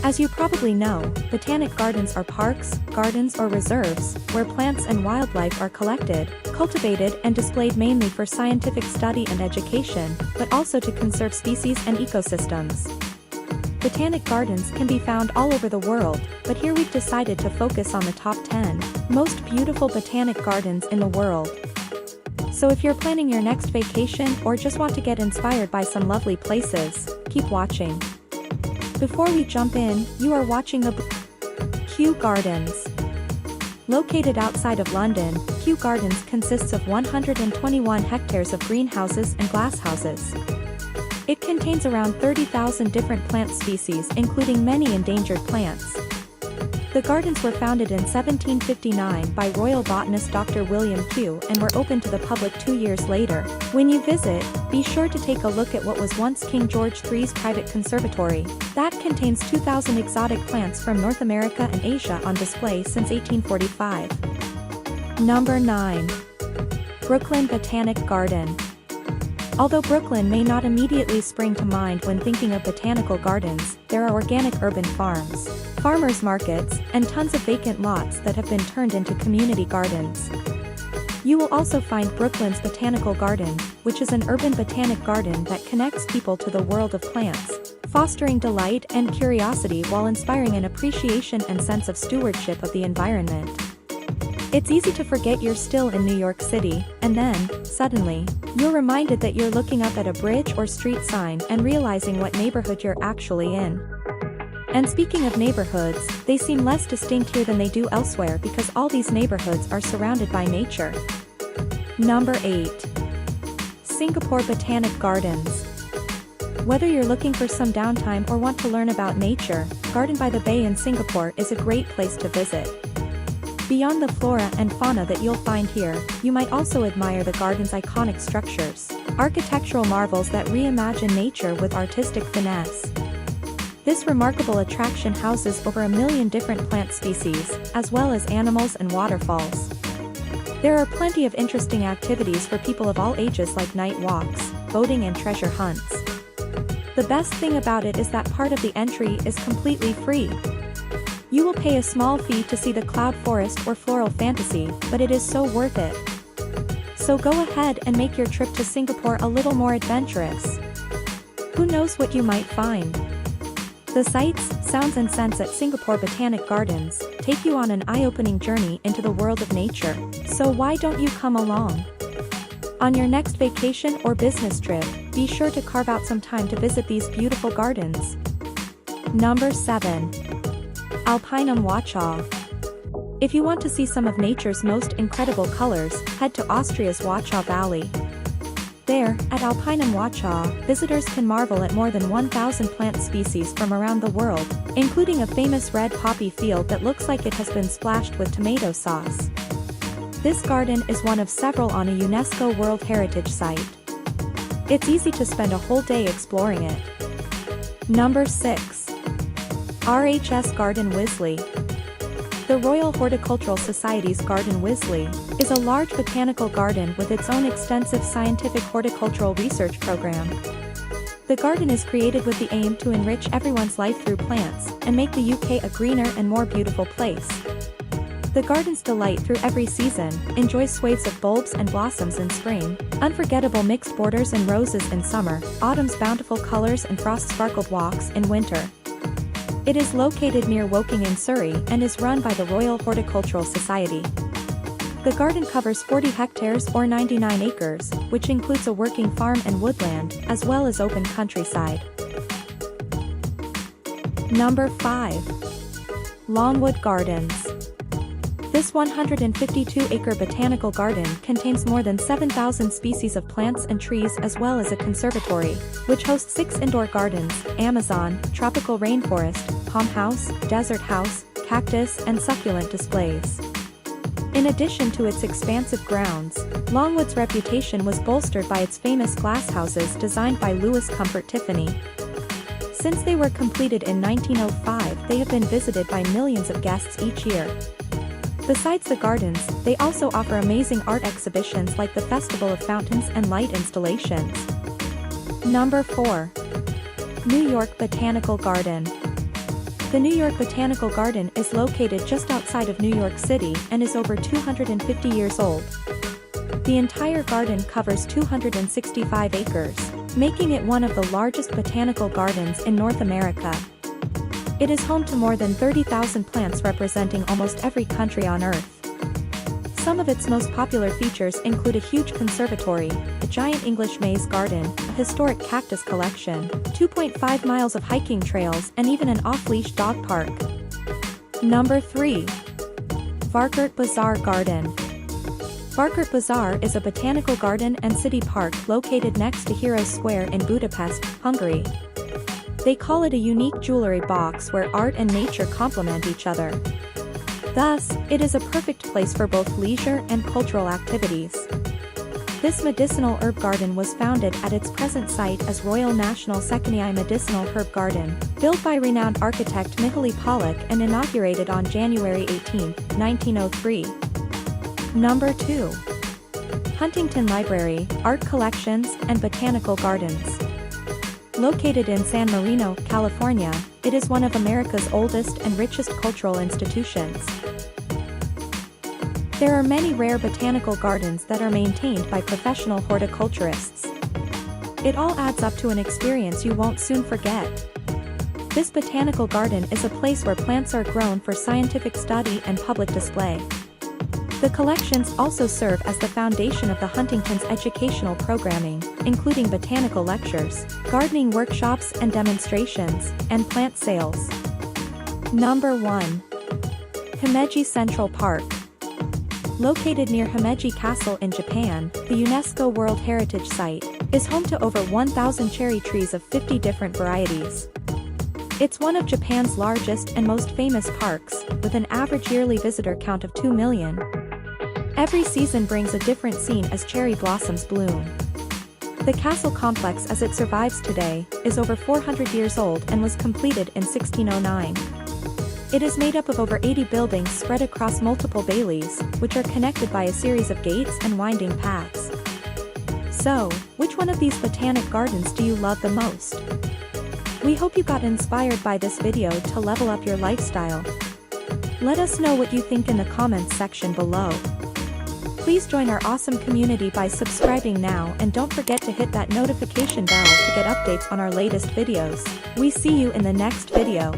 As you probably know, botanic gardens are parks, gardens or reserves, where plants and wildlife are collected, cultivated and displayed mainly for scientific study and education, but also to conserve species and ecosystems. Botanic gardens can be found all over the world, but here we've decided to focus on the top 10 most beautiful botanic gardens in the world. So if you're planning your next vacation or just want to get inspired by some lovely places, keep watching. Before we jump in, you are watching the Kew Gardens. Located outside of London, Kew Gardens consists of 121 hectares of greenhouses and glasshouses. It contains around 30,000 different plant species including many endangered plants. The gardens were founded in 1759 by Royal botanist Dr. William Kew and were opened to the public 2 years later. When you visit, be sure to take a look at what was once King George III's private conservatory. That contains 2,000 exotic plants from North America and Asia on display since 1845. Number 9. Brooklyn Botanic Garden. Although Brooklyn may not immediately spring to mind when thinking of botanical gardens, there are organic urban farms, farmers markets, and tons of vacant lots that have been turned into community gardens. You will also find Brooklyn's Botanical Garden, which is an urban botanic garden that connects people to the world of plants, fostering delight and curiosity while inspiring an appreciation and sense of stewardship of the environment. It's easy to forget you're still in New York City, and then, suddenly, you're reminded that you're looking up at a bridge or street sign and realizing what neighborhood you're actually in. And speaking of neighborhoods, they seem less distinct here than they do elsewhere because all these neighborhoods are surrounded by nature. Number 8. Singapore Botanic Gardens. Whether you're looking for some downtime or want to learn about nature, Garden by the Bay in Singapore is a great place to visit. Beyond the flora and fauna that you'll find here, you might also admire the garden's iconic structures, architectural marvels that reimagine nature with artistic finesse. This remarkable attraction houses over 1 million different plant species, as well as animals and waterfalls. There are plenty of interesting activities for people of all ages like night walks, boating and treasure hunts. The best thing about it is that part of the entry is completely free. You will pay a small fee to see the cloud forest or floral fantasy, but it is so worth it. So go ahead and make your trip to Singapore a little more adventurous. Who knows what you might find? The sights, sounds and scents at Singapore Botanic Gardens take you on an eye-opening journey into the world of nature, so why don't you come along? On your next vacation or business trip, be sure to carve out some time to visit these beautiful gardens. Number 7. Alpinum Wachau. If you want to see some of nature's most incredible colors, head to Austria's Wachau Valley. There, at Alpinum Wachau, visitors can marvel at more than 1,000 plant species from around the world, including a famous red poppy field that looks like it has been splashed with tomato sauce. This garden is one of several on a UNESCO World Heritage site. It's easy to spend a whole day exploring it. Number 6. RHS Garden Wisley. The Royal Horticultural Society's Garden Wisley is a large botanical garden with its own extensive scientific horticultural research program. The garden is created with the aim to enrich everyone's life through plants and make the UK a greener and more beautiful place. The gardens delight through every season, enjoy swathes of bulbs and blossoms in spring, unforgettable mixed borders and roses in summer, autumn's bountiful colors and frost-sparkled walks in winter. It is located near Woking in Surrey and is run by the Royal Horticultural Society. The garden covers 40 hectares or 99 acres, which includes a working farm and woodland, as well as open countryside. Number 5. Longwood Gardens. This 152-acre botanical garden contains more than 7,000 species of plants and trees as well as a conservatory, which hosts 6 indoor gardens, Amazon, tropical rainforest, palm house, desert house, cactus and succulent displays. In addition to its expansive grounds, Longwood's reputation was bolstered by its famous glasshouses designed by Louis Comfort Tiffany. Since they were completed in 1905, they have been visited by millions of guests each year. Besides the gardens, they also offer amazing art exhibitions like the Festival of Fountains and light installations. Number 4. New York Botanical Garden. The New York Botanical Garden is located just outside of New York City and is over 250 years old. The entire garden covers 265 acres, making it one of the largest botanical gardens in North America. It is home to more than 30,000 plants representing almost every country on Earth. Some of its most popular features include a huge conservatory, a giant English maze garden, a historic cactus collection, 2.5 miles of hiking trails, and even an off-leash dog park. Number 3. Varkert Bazaar Garden. Varkert Bazaar is a botanical garden and city park located next to Heroes Square in Budapest, Hungary. They call it a unique jewelry box where art and nature complement each other. Thus, it is a perfect place for both leisure and cultural activities. This medicinal herb garden was founded at its present site as Royal National Seconii Medicinal Herb Garden, built by renowned architect Mihaly Pollack and inaugurated on January 18, 1903. Number 2. Huntington Library, Art Collections, and Botanical Gardens. Located in San Marino, California, it is one of America's oldest and richest cultural institutions. There are many rare botanical gardens that are maintained by professional horticulturists. It all adds up to an experience you won't soon forget. This botanical garden is a place where plants are grown for scientific study and public display. The collections also serve as the foundation of the Huntington's educational programming, including botanical lectures, gardening workshops and demonstrations, and plant sales. Number 1. Himeji Central Park. Located near Himeji Castle in Japan, the UNESCO World Heritage Site is home to over 1,000 cherry trees of 50 different varieties. It's one of Japan's largest and most famous parks, with an average yearly visitor count of 2 million. Every season brings a different scene as cherry blossoms bloom. The castle complex as it survives today is over 400 years old and was completed in 1609. It is made up of over 80 buildings spread across multiple baileys, which are connected by a series of gates and winding paths. So, which one of these botanic gardens do you love the most? We hope you got inspired by this video to level up your lifestyle. Let us know what you think in the comments section below. Please join our awesome community by subscribing now and don't forget to hit that notification bell to get updates on our latest videos. We see you in the next video.